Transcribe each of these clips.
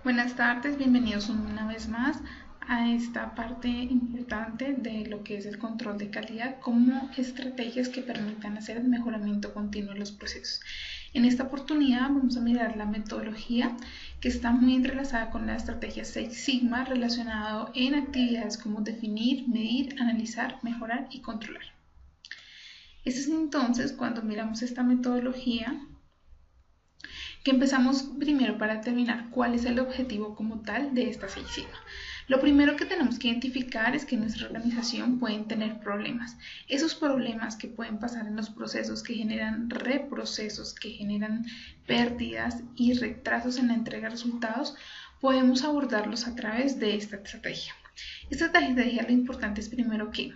Buenas tardes, bienvenidos una vez más a esta parte importante de lo que es el control de calidad como estrategias que permitan hacer el mejoramiento continuo de los procesos. En esta oportunidad vamos a mirar la metodología que está muy entrelazada con la estrategia Six Sigma relacionado en actividades como definir, medir, analizar, mejorar y controlar. Este es entonces cuando miramos esta metodología que empezamos primero para determinar cuál es el objetivo como tal de esta Six Sigma. Lo primero que tenemos que identificar es que nuestra organización puede tener problemas. Esos problemas que pueden pasar en los procesos que generan reprocesos, que generan pérdidas y retrasos en la entrega de resultados, podemos abordarlos a través de esta estrategia. Esta estrategia lo importante es primero que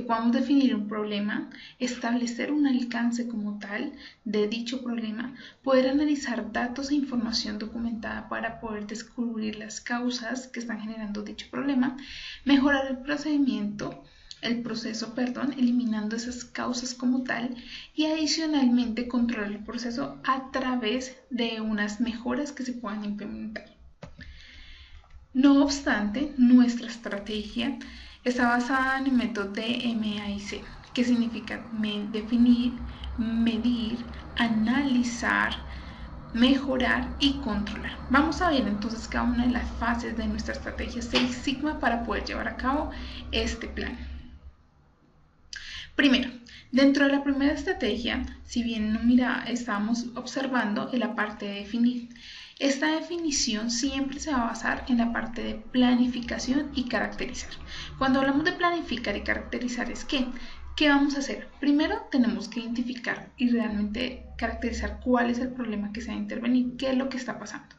podamos definir un problema, establecer un alcance como tal de dicho problema, poder analizar datos e información documentada para poder descubrir las causas que están generando dicho problema, mejorar el proceso, eliminando esas causas como tal y adicionalmente controlar el proceso a través de unas mejoras que se puedan implementar. No obstante, nuestra estrategia está basada en el método de MAIC, que significa definir, medir, analizar, mejorar y controlar. Vamos a ver entonces cada una de las fases de nuestra estrategia Six Sigma para poder llevar a cabo este plan. Primero, dentro de la primera estrategia, si bien estábamos observando en la parte de definir. Esta definición siempre se va a basar en la parte de planificación y caracterizar. Cuando hablamos de planificar y caracterizar es ¿qué vamos a hacer? Primero tenemos que identificar y realmente caracterizar cuál es el problema que se va a intervenir, qué es lo que está pasando.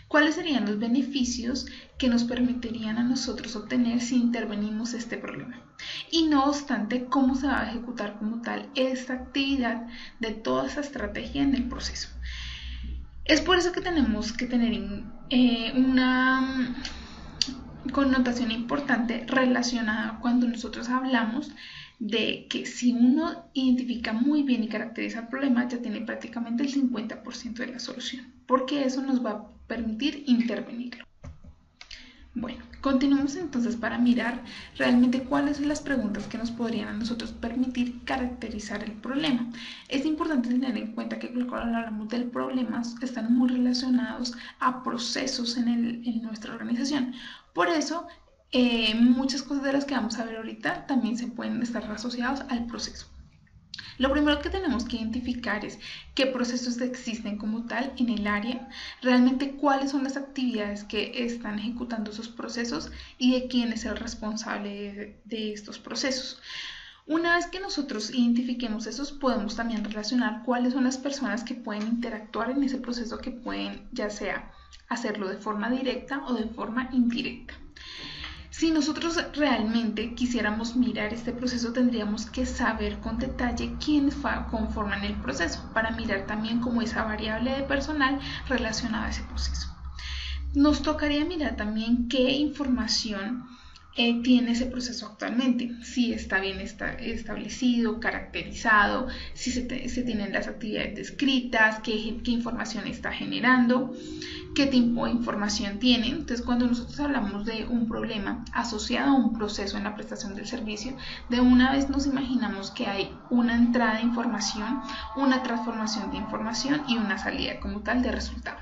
¿Cuáles serían los beneficios que nos permitirían a nosotros obtener si intervenimos este problema? Y no obstante, ¿cómo se va a ejecutar como tal esta actividad de toda esa estrategia en el proceso? Es por eso que tenemos que tener una connotación importante relacionada cuando nosotros hablamos de que si uno identifica muy bien y caracteriza el problema, ya tiene prácticamente el 50% de la solución, porque eso nos va a permitir intervenirlo. Bueno, continuemos entonces para mirar realmente cuáles son las preguntas que nos podrían a nosotros permitir caracterizar el problema. Es importante tener en cuenta que cuando hablamos del problema están muy relacionados a procesos en nuestra organización. Por eso, muchas cosas de las que vamos a ver ahorita también se pueden estar asociados al proceso. Lo primero que tenemos que identificar es qué procesos existen como tal en el área, realmente cuáles son las actividades que están ejecutando esos procesos y de quién es el responsable de estos procesos. Una vez que nosotros identifiquemos esos, podemos también relacionar cuáles son las personas que pueden interactuar en ese proceso, que pueden ya sea hacerlo de forma directa o de forma indirecta. Si nosotros realmente quisiéramos mirar este proceso, tendríamos que saber con detalle quiénes conforman el proceso para mirar también como esa variable de personal relacionada a ese proceso. Nos tocaría mirar también qué información tiene ese proceso actualmente, si está bien establecido, caracterizado, si se tienen las actividades descritas, qué información está generando, qué tipo de información tiene. Entonces, cuando nosotros hablamos de un problema asociado a un proceso en la prestación del servicio, de una vez nos imaginamos que hay una entrada de información, una transformación de información y una salida como tal de resultado.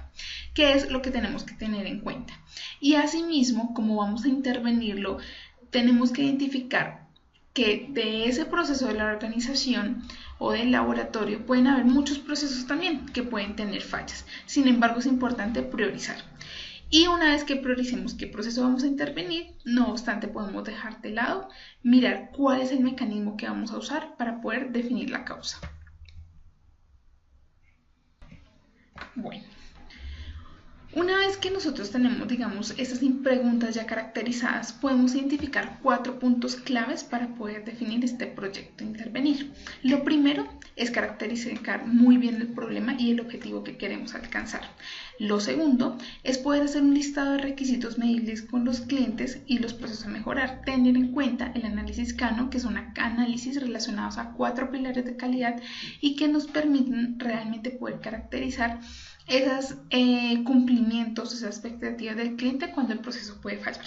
¿Qué es lo que tenemos que tener en cuenta? Y asimismo, como vamos a intervenirlo, tenemos que identificar que de ese proceso de la organización o del laboratorio pueden haber muchos procesos también que pueden tener fallas. Sin embargo, es importante priorizar. Y una vez que prioricemos qué proceso vamos a intervenir, no obstante, podemos dejar de lado, mirar cuál es el mecanismo que vamos a usar para poder definir la causa. Bueno. Una vez que nosotros tenemos, digamos, esas preguntas ya caracterizadas, podemos identificar 4 puntos claves para poder definir este proyecto a intervenir. Lo primero es caracterizar muy bien el problema y el objetivo que queremos alcanzar. Lo segundo es poder hacer un listado de requisitos medibles con los clientes y los procesos a mejorar. Tener en cuenta el análisis Kano, que son análisis relacionados a 4 pilares de calidad y que nos permiten realmente poder caracterizar esos cumplimientos, esas expectativas del cliente cuando el proceso puede fallar.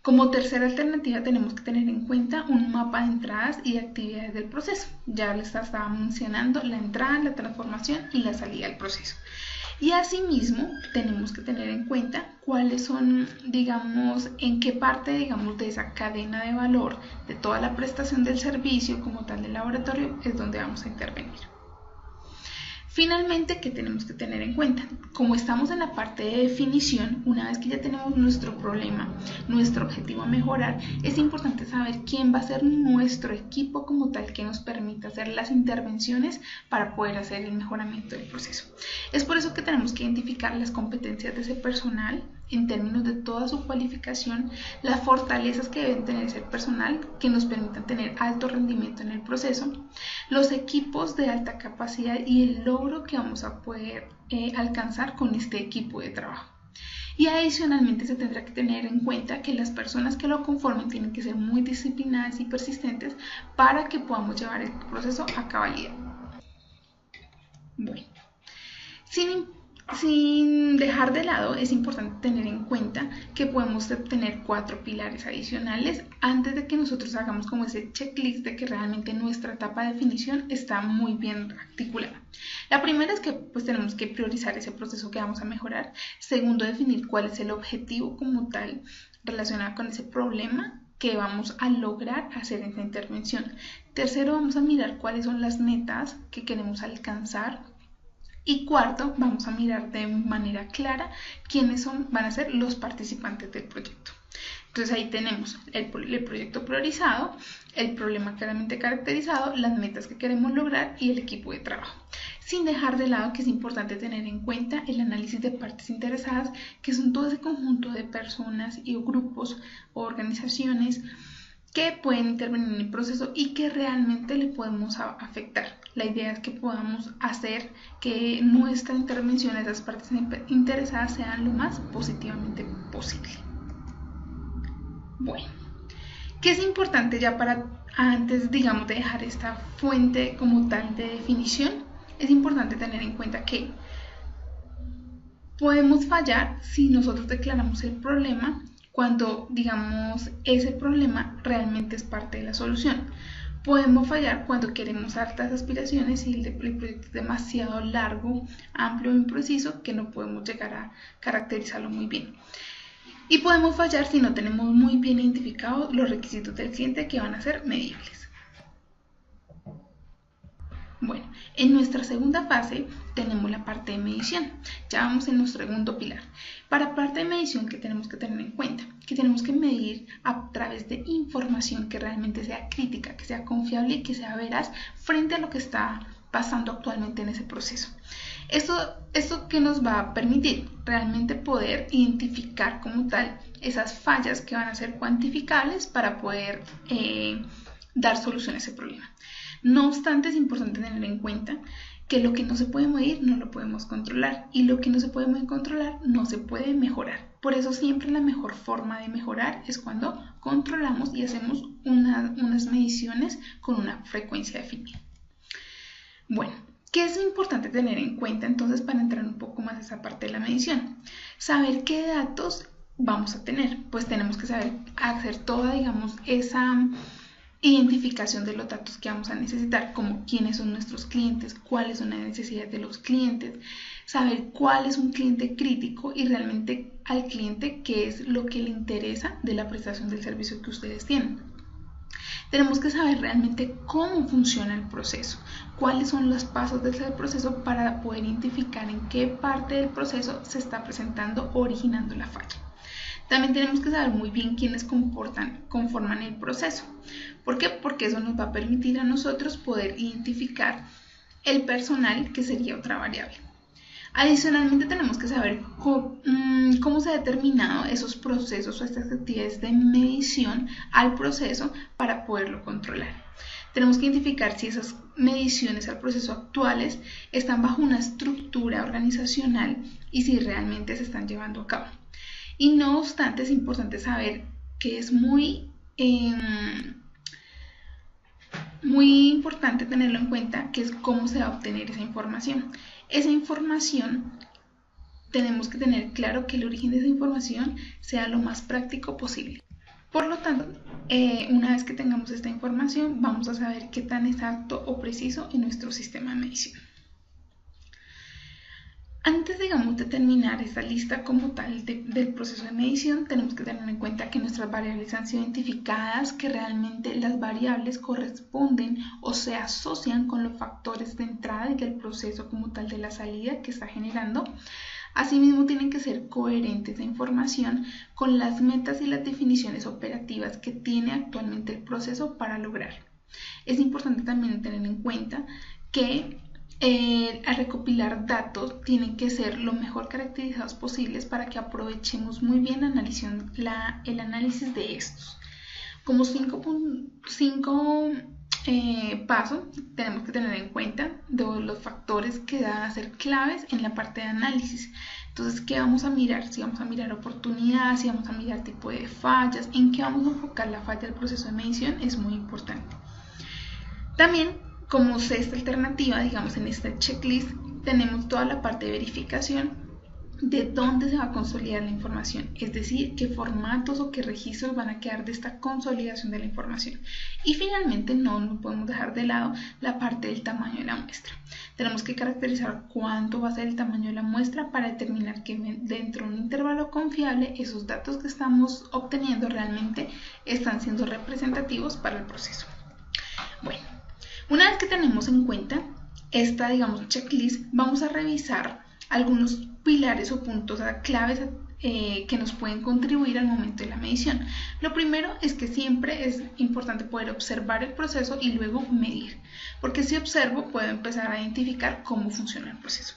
Como tercera alternativa tenemos que tener en cuenta un mapa de entradas y de actividades del proceso. Ya les estaba mencionando la entrada, la transformación y la salida del proceso. Y asimismo tenemos que tener en cuenta cuáles son, digamos, en qué parte, digamos, de esa cadena de valor de toda la prestación del servicio como tal del laboratorio es donde vamos a intervenir. Finalmente, ¿qué tenemos que tener en cuenta? Como estamos en la parte de definición, una vez que ya tenemos nuestro problema, nuestro objetivo a mejorar, es importante saber quién va a ser nuestro equipo como tal que nos permita hacer las intervenciones para poder hacer el mejoramiento del proceso. Es por eso que tenemos que identificar las competencias de ese personal en términos de toda su cualificación, las fortalezas que deben tener ese personal que nos permitan tener alto rendimiento en el proceso, los equipos de alta capacidad y el logro que vamos a poder alcanzar con este equipo de trabajo. Y adicionalmente se tendrá que tener en cuenta que las personas que lo conformen tienen que ser muy disciplinadas y persistentes para que podamos llevar el proceso a cabalidad. Bueno, sin dejar de lado, es importante tener en cuenta que podemos tener 4 pilares adicionales antes de que nosotros hagamos como ese checklist de que realmente nuestra etapa de definición está muy bien articulada. La primera es que pues tenemos que priorizar ese proceso que vamos a mejorar. Segundo, definir cuál es el objetivo como tal relacionado con ese problema que vamos a lograr hacer en esta intervención. Tercero, vamos a mirar cuáles son las metas que queremos alcanzar. Y cuarto, vamos a mirar de manera clara quiénes van a ser los participantes del proyecto. Entonces ahí tenemos el proyecto priorizado, el problema claramente caracterizado, las metas que queremos lograr y el equipo de trabajo. Sin dejar de lado que es importante tener en cuenta el análisis de partes interesadas, que son todo ese conjunto de personas y grupos o organizaciones que pueden intervenir en el proceso y que realmente le podemos afectar. La idea es que podamos hacer que nuestra intervención a esas partes interesadas sean lo más positivamente posible. Bueno, ¿qué es importante ya para antes, digamos, de dejar esta fuente como tal de definición? Es importante tener en cuenta que podemos fallar si nosotros declaramos el problema cuando, digamos, ese problema realmente es parte de la solución. Podemos fallar cuando queremos altas aspiraciones y el proyecto es demasiado largo, amplio e impreciso que no podemos llegar a caracterizarlo muy bien. Y podemos fallar si no tenemos muy bien identificados los requisitos del cliente que van a ser medibles. Bueno, en nuestra segunda fase tenemos la parte de medición. Ya vamos en nuestro segundo pilar. Para parte de medición, ¿qué tenemos que tener en cuenta? Que tenemos que medir a través de información que realmente sea crítica, que sea confiable y que sea veraz frente a lo que está pasando actualmente en ese proceso. Esto que nos va a permitir realmente poder identificar como tal esas fallas que van a ser cuantificables para poder dar solución a ese problema. No obstante, es importante tener en cuenta que lo que no se puede medir no lo podemos controlar y lo que no se puede controlar no se puede mejorar. Por eso siempre la mejor forma de mejorar es cuando controlamos y hacemos unas mediciones con una frecuencia definida. Bueno, ¿qué es importante tener en cuenta entonces para entrar un poco más a esa parte de la medición? Saber qué datos vamos a tener. Pues tenemos que saber hacer toda, digamos, esa identificación de los datos que vamos a necesitar, como quiénes son nuestros clientes, cuáles son las necesidades de los clientes, saber cuál es un cliente crítico y realmente al cliente qué es lo que le interesa de la prestación del servicio que ustedes tienen. Tenemos que saber realmente cómo funciona el proceso, cuáles son los pasos de ese proceso para poder identificar en qué parte del proceso se está presentando o originando la falla. También tenemos que saber muy bien quiénes conforman el proceso. ¿Por qué? Porque eso nos va a permitir a nosotros poder identificar el personal, que sería otra variable. Adicionalmente tenemos que saber cómo se han determinado esos procesos o estas actividades de medición al proceso para poderlo controlar. Tenemos que identificar si esas mediciones al proceso actuales están bajo una estructura organizacional y si realmente se están llevando a cabo. Y no obstante, es importante saber que es muy importante tenerlo en cuenta, que es cómo se va a obtener esa información. esa información tenemos que tener claro que el origen de esa información sea lo más práctico posible. Por lo tanto, una vez que tengamos esta información, vamos a saber qué tan exacto o preciso es nuestro sistema de medición. Antes, digamos, de terminar esta lista como tal del proceso de medición, tenemos que tener en cuenta que nuestras variables han sido identificadas, que realmente las variables corresponden o se asocian con los factores de entrada y del proceso como tal de la salida que está generando. Asimismo, tienen que ser coherentes de información con las metas y las definiciones operativas que tiene actualmente el proceso para lograr. Es importante también tener en cuenta que al recopilar datos tienen que ser lo mejor caracterizados posibles para que aprovechemos muy bien el análisis de estos. Como cinco pasos tenemos que tener en cuenta de los factores que van a ser claves en la parte de análisis. Entonces, ¿qué vamos a mirar? Si vamos a mirar oportunidad, si vamos a mirar tipo de fallas, en qué vamos a enfocar la falla del proceso de medición es muy importante. También, como sexta alternativa, digamos en esta checklist, tenemos toda la parte de verificación de dónde se va a consolidar la información, es decir, qué formatos o qué registros van a quedar de esta consolidación de la información. Y finalmente, no podemos dejar de lado la parte del tamaño de la muestra. Tenemos que caracterizar cuánto va a ser el tamaño de la muestra para determinar que dentro de un intervalo confiable esos datos que estamos obteniendo realmente están siendo representativos para el proceso. Bueno, una vez que tenemos en cuenta esta, digamos, checklist, vamos a revisar algunos pilares o puntos claves que nos pueden contribuir al momento de la medición. Lo primero es que siempre es importante poder observar el proceso y luego medir, porque si observo puedo empezar a identificar cómo funciona el proceso.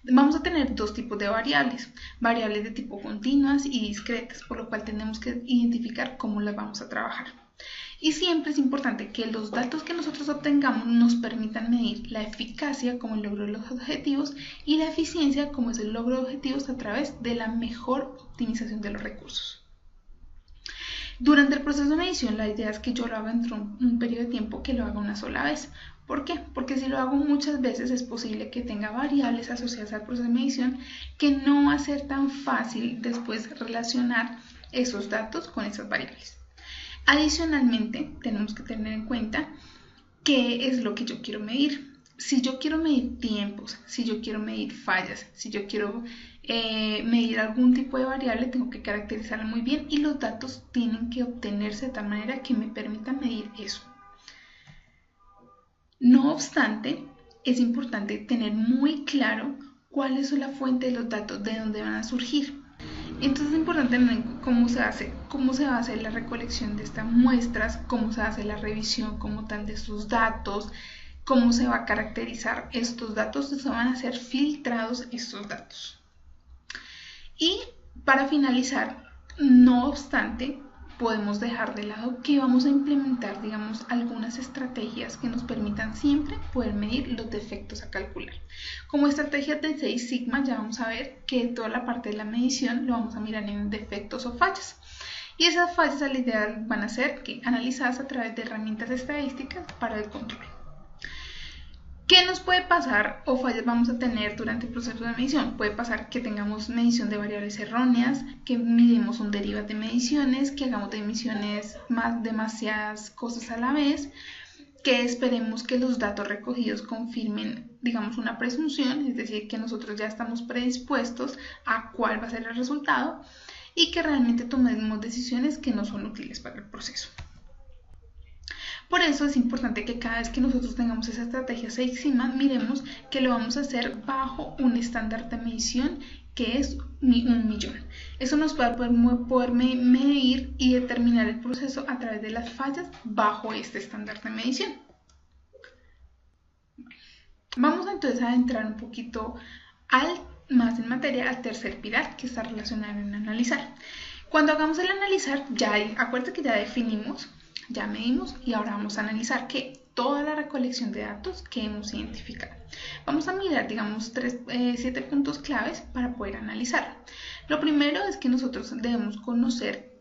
Vamos a tener dos tipos de variables de tipo continuas y discretas, por lo cual tenemos que identificar cómo las vamos a trabajar. Y siempre es importante que los datos que nosotros obtengamos nos permitan medir la eficacia como el logro de los objetivos y la eficiencia como es el logro de objetivos a través de la mejor optimización de los recursos. Durante el proceso de medición, la idea es que yo lo haga dentro de un periodo de tiempo que lo haga una sola vez. ¿Por qué? Porque si lo hago muchas veces es posible que tenga variables asociadas al proceso de medición que no va a ser tan fácil después relacionar esos datos con esas variables. Adicionalmente, tenemos que tener en cuenta qué es lo que yo quiero medir. Si yo quiero medir tiempos, si yo quiero medir fallas, si yo quiero medir algún tipo de variable, tengo que caracterizarla muy bien y los datos tienen que obtenerse de tal manera que me permitan medir eso. No obstante, es importante tener muy claro cuál es la fuente de los datos, de dónde van a surgir. Entonces es importante ver cómo se va a hacer la recolección de estas muestras, cómo se hace la revisión como tal de estos datos, cómo se va a caracterizar estos datos, se van a ser filtrados estos datos. Y para finalizar, no obstante, podemos dejar de lado que vamos a implementar, digamos, algunas estrategias que nos permitan siempre poder medir los defectos a calcular. Como estrategia del 6 Sigma ya vamos a ver que toda la parte de la medición lo vamos a mirar en defectos o fallas. Y esas fallas al ideal van a ser analizadas a través de herramientas estadísticas para el control. ¿Qué nos puede pasar o fallas vamos a tener durante el proceso de medición? Puede pasar que tengamos medición de variables erróneas, que midimos un derivado de mediciones, que hagamos de mediciones demasiadas cosas a la vez, que esperemos que los datos recogidos confirmen, digamos, una presunción, es decir, que nosotros ya estamos predispuestos a cuál va a ser el resultado y que realmente tomemos decisiones que no son útiles para el proceso. Por eso es importante que cada vez que nosotros tengamos esa estrategia 6 Sigma, miremos que lo vamos a hacer bajo un estándar de medición que es 1.000.000. Eso nos va a poder medir y determinar el proceso a través de las fallas bajo este estándar de medición. Vamos entonces a entrar un poquito más en materia al tercer pilar que está relacionado en analizar. Cuando hagamos el analizar, acuérdense que ya definimos, ya medimos y ahora vamos a analizar toda la recolección de datos que hemos identificado. Vamos a mirar, digamos, 7 puntos claves para poder analizar. Lo primero es que nosotros debemos conocer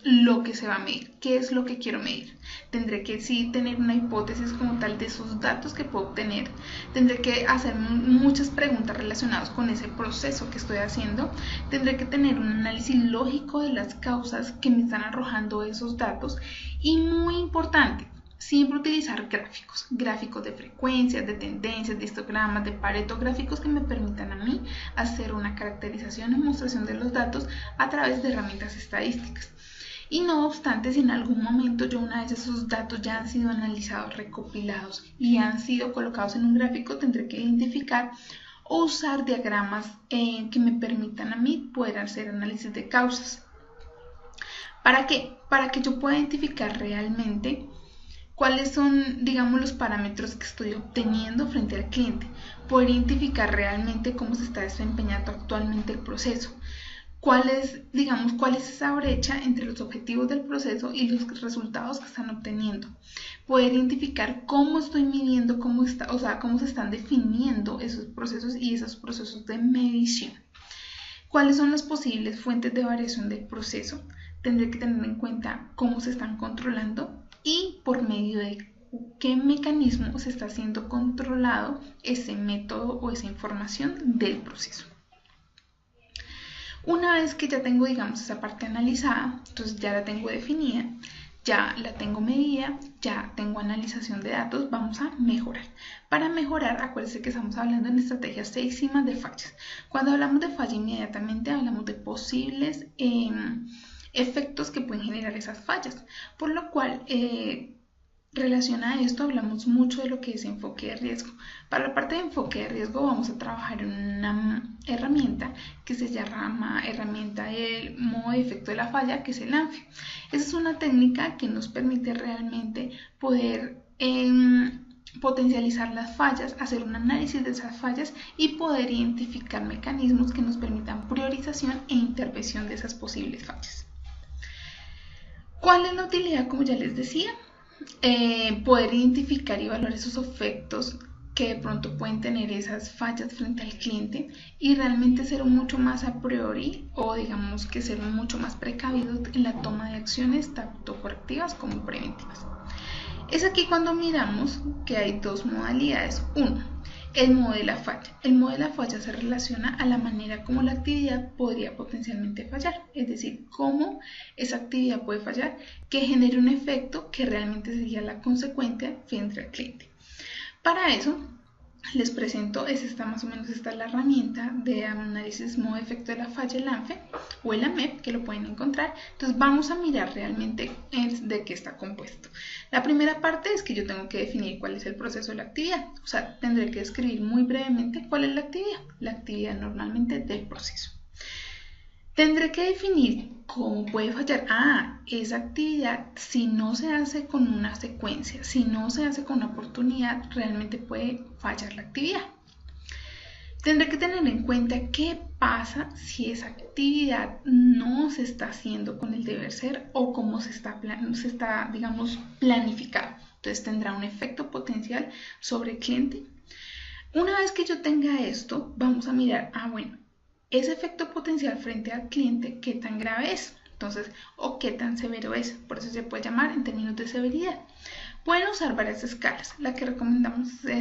lo que se va a medir, qué es lo que quiero medir. Tendré que sí tener una hipótesis como tal de esos datos que puedo obtener. Tendré que hacer muchas preguntas relacionadas con ese proceso que estoy haciendo. Tendré que tener un análisis lógico de las causas que me están arrojando esos datos. Y muy importante, siempre utilizar gráficos de frecuencias, de tendencias, de histogramas, de Pareto, gráficos que me permitan a mí hacer una caracterización y demostración de los datos a través de herramientas estadísticas. Y no obstante, si en algún momento yo una vez esos datos ya han sido analizados, recopilados y han sido colocados en un gráfico, tendré que identificar o usar diagramas que me permitan a mí poder hacer análisis de causas. ¿Para qué? Para que yo pueda identificar realmente cuáles son, digamos, los parámetros que estoy obteniendo frente al cliente, poder identificar realmente cómo se está desempeñando actualmente el proceso, cuál es esa brecha entre los objetivos del proceso y los resultados que están obteniendo, poder identificar cómo estoy midiendo, cómo se están definiendo esos procesos y esos procesos de medición. ¿Cuáles son las posibles fuentes de variación del proceso? Tendré que tener en cuenta cómo se están controlando y por medio de qué mecanismo se está siendo controlado ese método o esa información del proceso. Una vez que ya tengo, digamos, esa parte analizada, entonces ya la tengo definida, ya la tengo medida, ya tengo analización de datos, vamos a mejorar. Para mejorar, acuérdense que estamos hablando en estrategias 6 sigmas de fallas. Cuando hablamos de falla, inmediatamente hablamos de posibles efectos que pueden generar esas fallas, por lo cual relacionado a esto hablamos mucho de lo que es enfoque de riesgo. Para la parte de enfoque de riesgo vamos a trabajar en una herramienta que se llama herramienta del modo de efecto de la falla, que es el ANFE. Esa es una técnica que nos permite realmente poder potencializar las fallas, hacer un análisis de esas fallas y poder identificar mecanismos que nos permitan priorización e intervención de esas posibles fallas. ¿Cuál es la utilidad? Como ya les decía, poder identificar y evaluar esos efectos que de pronto pueden tener esas fallas frente al cliente y realmente ser mucho más a priori o digamos que ser mucho más precavidos en la toma de acciones tanto correctivas como preventivas. Es aquí cuando miramos que hay dos modalidades. Uno, el modo de la falla. El modo de la falla se relaciona a la manera como la actividad podría potencialmente fallar, es decir, cómo esa actividad puede fallar, que genere un efecto que realmente sería la consecuencia frente al cliente. Para eso, les presento, más o menos esta es la herramienta de análisis modo de efecto de la falla, el ANFE o el AMEP, que lo pueden encontrar. Entonces vamos a mirar realmente de qué está compuesto. La primera parte es que yo tengo que definir cuál es el proceso de la actividad, o sea, tendré que describir muy brevemente cuál es la actividad normalmente del proceso. Tendré que definir cómo puede fallar. Esa actividad, si no se hace con una secuencia, si no se hace con una oportunidad, realmente puede fallar la actividad. Tendré que tener en cuenta qué pasa si esa actividad no se está haciendo con el deber ser o como se está digamos, planificado. Entonces tendrá un efecto potencial sobre el cliente. Una vez que yo tenga esto, vamos a mirar, bueno, ese efecto potencial frente al cliente, ¿qué tan grave es? Entonces, o qué tan severo es. Por eso se puede llamar en términos de severidad. Pueden usar varias escalas. La que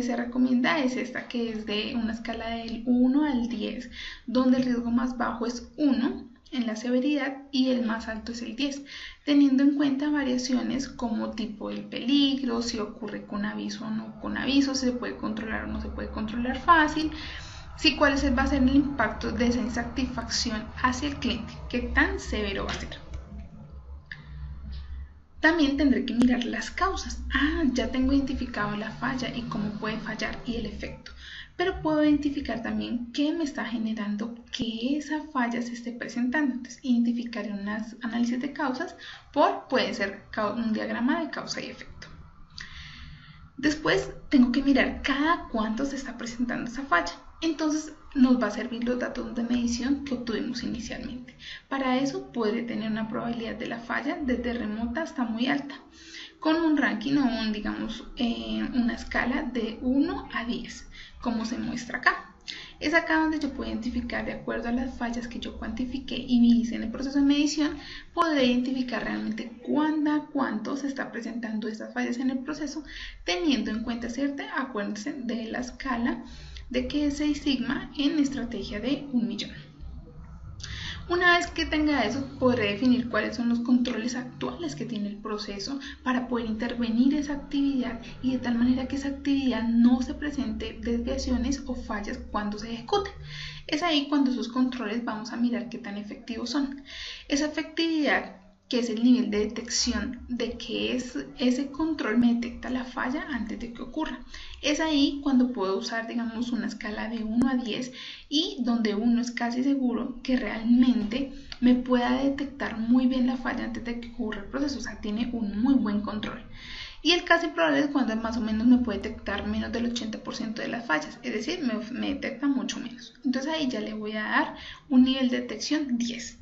se recomienda es esta, que es de una escala del 1 al 10, donde el riesgo más bajo es 1 en la severidad y el más alto es el 10, teniendo en cuenta variaciones como tipo del peligro, si ocurre con aviso o no con aviso, si se puede controlar o no se puede controlar fácil, cuál va a ser el impacto de esa insatisfacción hacia el cliente, qué tan severo va a ser. También tendré que mirar las causas. Ya tengo identificado la falla y cómo puede fallar y el efecto. Pero puedo identificar también qué me está generando que esa falla se esté presentando. Entonces, identificaré un análisis de causas puede ser un diagrama de causa y efecto. Después tengo que mirar cada cuánto se está presentando esa falla. Entonces nos va a servir los datos de medición que obtuvimos inicialmente. Para eso puede tener una probabilidad de la falla desde remota hasta muy alta, con un ranking o digamos una escala de 1 a 10, como se muestra acá. Es acá donde yo puedo identificar, de acuerdo a las fallas que yo cuantifiqué y me hice en el proceso de medición, podré identificar realmente cuánto se está presentando estas fallas en el proceso, teniendo en cuenta, ¿cierto? Acuérdense de la escala de que es 6 sigma en estrategia de 1.000.000. Una vez que tenga eso, podré definir cuáles son los controles actuales que tiene el proceso para poder intervenir esa actividad y de tal manera que esa actividad no se presente desviaciones o fallas cuando se ejecute. Es ahí cuando esos controles vamos a mirar qué tan efectivos son. Esa efectividad, que es el nivel de detección de que ese control me detecta la falla antes de que ocurra. Es ahí cuando puedo usar, digamos, una escala de 1 a 10 y donde 1 es casi seguro que realmente me pueda detectar muy bien la falla antes de que ocurra el proceso, o sea, tiene un muy buen control. Y el casi probable es cuando más o menos me puede detectar menos del 80% de las fallas, es decir, me detecta mucho menos. Entonces ahí ya le voy a dar un nivel de detección 10.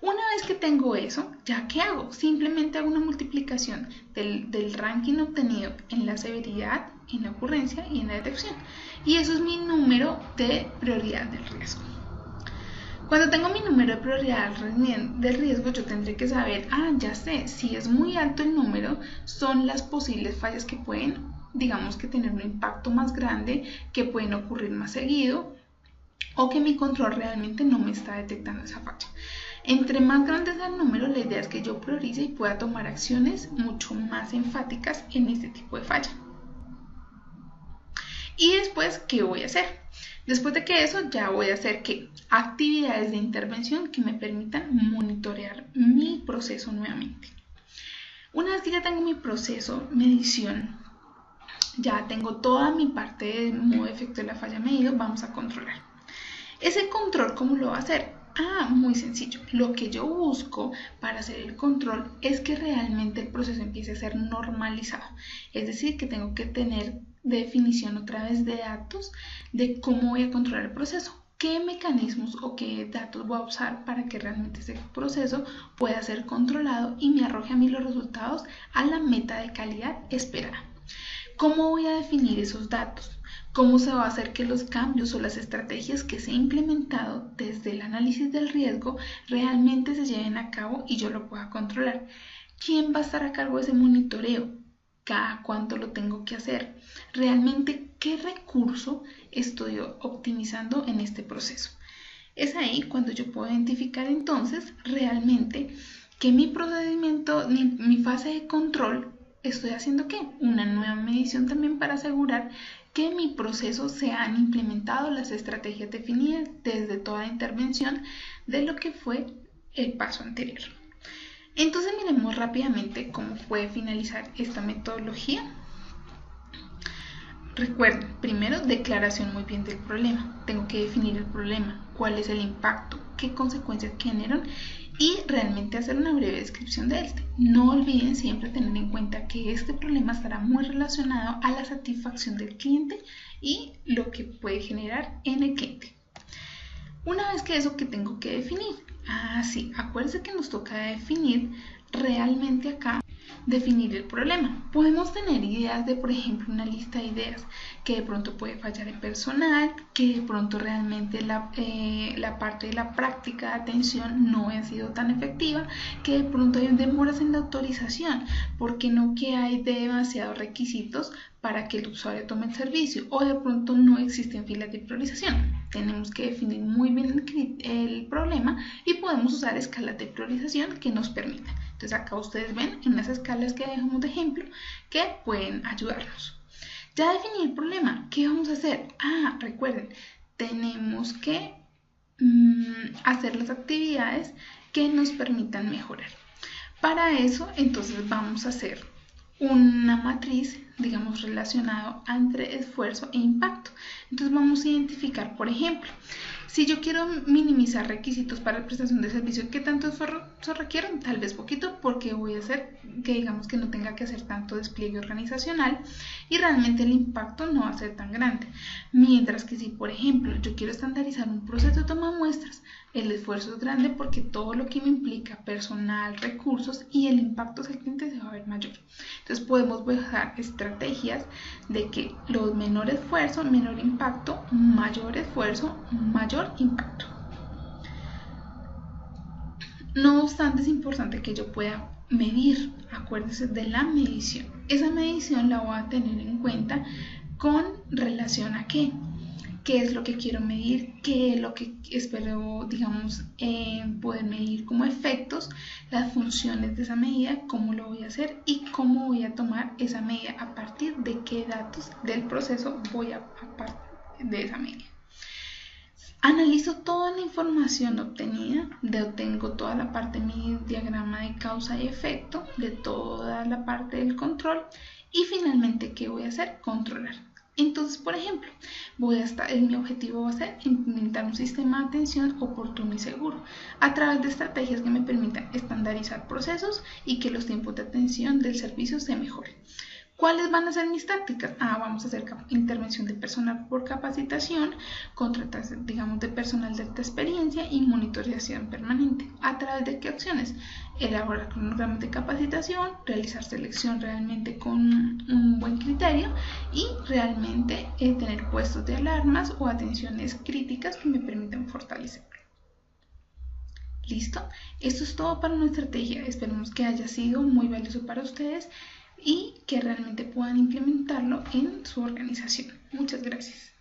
Una vez que tengo eso, ¿ya qué hago? Simplemente hago una multiplicación del ranking obtenido en la severidad, en la ocurrencia y en la detección. Y eso es mi número de prioridad del riesgo. Cuando tengo mi número de prioridad del riesgo, yo tendré que saber, ya sé, si es muy alto el número, son las posibles fallas que pueden, digamos que tener un impacto más grande, que pueden ocurrir más seguido, o que mi control realmente no me está detectando esa falla. Entre más grande sea el número, la idea es que yo priorice y pueda tomar acciones mucho más enfáticas en este tipo de falla. Y después, ¿qué voy a hacer? Después de que eso, ya voy a hacer actividades de intervención que me permitan monitorear mi proceso nuevamente. Una vez que ya tengo mi proceso, medición, ya tengo toda mi parte de modo de efecto de la falla medido, vamos a controlar. Ese control, ¿cómo lo va a hacer? Muy sencillo. Lo que yo busco para hacer el control es que realmente el proceso empiece a ser normalizado. Es decir, que tengo que tener definición otra vez de datos de cómo voy a controlar el proceso. ¿Qué mecanismos o qué datos voy a usar para que realmente ese proceso pueda ser controlado y me arroje a mí los resultados a la meta de calidad esperada? ¿Cómo voy a definir esos datos? ¿Cómo se va a hacer que los cambios o las estrategias que se han implementado desde el análisis del riesgo realmente se lleven a cabo y yo lo pueda controlar? ¿Quién va a estar a cargo de ese monitoreo? ¿Cada cuánto lo tengo que hacer? ¿Realmente qué recurso estoy optimizando en este proceso? Es ahí cuando yo puedo identificar entonces realmente que mi procedimiento, mi fase de control, estoy haciendo ¿qué? Una nueva medición también para asegurar que en mi proceso se han implementado las estrategias definidas desde toda intervención de lo que fue el paso anterior. Entonces miremos rápidamente cómo puede finalizar esta metodología. Recuerden, primero, declaración muy bien del problema. Tengo que definir el problema, cuál es el impacto, qué consecuencias generan y realmente hacer una breve descripción de este. No olviden siempre tener en cuenta que este problema estará muy relacionado a la satisfacción del cliente y lo que puede generar en el cliente. Una vez que eso, ¿qué tengo que definir? Sí, acuérdense que nos toca definir realmente acá definir el problema. Podemos tener ideas de, por ejemplo, una lista de ideas que de pronto puede fallar el personal, que de pronto realmente la parte de la práctica de atención no ha sido tan efectiva, que de pronto hay demoras en la autorización, porque no que hay demasiados requisitos para que el usuario tome el servicio, o de pronto no existen filas de priorización. Tenemos que definir muy bien el problema y podemos usar escalas de priorización que nos permitan. Entonces acá ustedes ven en las escalas que dejamos de ejemplo que pueden ayudarnos. Ya definí el problema, ¿qué vamos a hacer? Recuerden, tenemos que hacer las actividades que nos permitan mejorar. Para eso, entonces vamos a hacer una matriz, digamos, relacionado entre esfuerzo e impacto. Entonces vamos a identificar, por ejemplo, si yo quiero minimizar requisitos para la prestación de servicio, ¿qué tanto esfuerzo requiero? Tal vez poquito, porque voy a hacer que digamos que no tenga que hacer tanto despliegue organizacional y realmente el impacto no va a ser tan grande. Mientras que si, por ejemplo, yo quiero estandarizar un proceso de toma de muestras, el esfuerzo es grande porque todo lo que me implica personal, recursos y el impacto al cliente se va a ver mayor. Entonces podemos bajar estrategias de que los menor esfuerzo, menor impacto, mayor esfuerzo, mayor impacto. No obstante, es importante que yo pueda medir. Acuérdense de la medición. Esa medición la voy a tener en cuenta con relación a qué es lo que quiero medir, qué es lo que espero, digamos, poder medir como efectos, las funciones de esa medida, cómo lo voy a hacer y cómo voy a tomar esa medida, a partir de qué datos del proceso voy a partir de esa medida. Analizo toda la información obtenida, obtengo toda la parte de mi diagrama de causa y efecto, de toda la parte del control y finalmente, ¿qué voy a hacer? Controlar. Entonces, por ejemplo, mi objetivo va a ser implementar un sistema de atención oportuno y seguro a través de estrategias que me permitan estandarizar procesos y que los tiempos de atención del servicio se mejoren. ¿Cuáles van a ser mis tácticas? Vamos a hacer intervención de personal por capacitación, contratación, digamos, de personal de alta experiencia y monitorización permanente. ¿A través de qué acciones? Elaborar cronogramas de capacitación, realizar selección realmente con un buen criterio y realmente tener puestos de alarmas o atenciones críticas que me permitan fortalecer. ¿Listo? Esto es todo para una estrategia. Esperemos que haya sido muy valioso para ustedes y que realmente puedan implementarlo en su organización. Muchas gracias.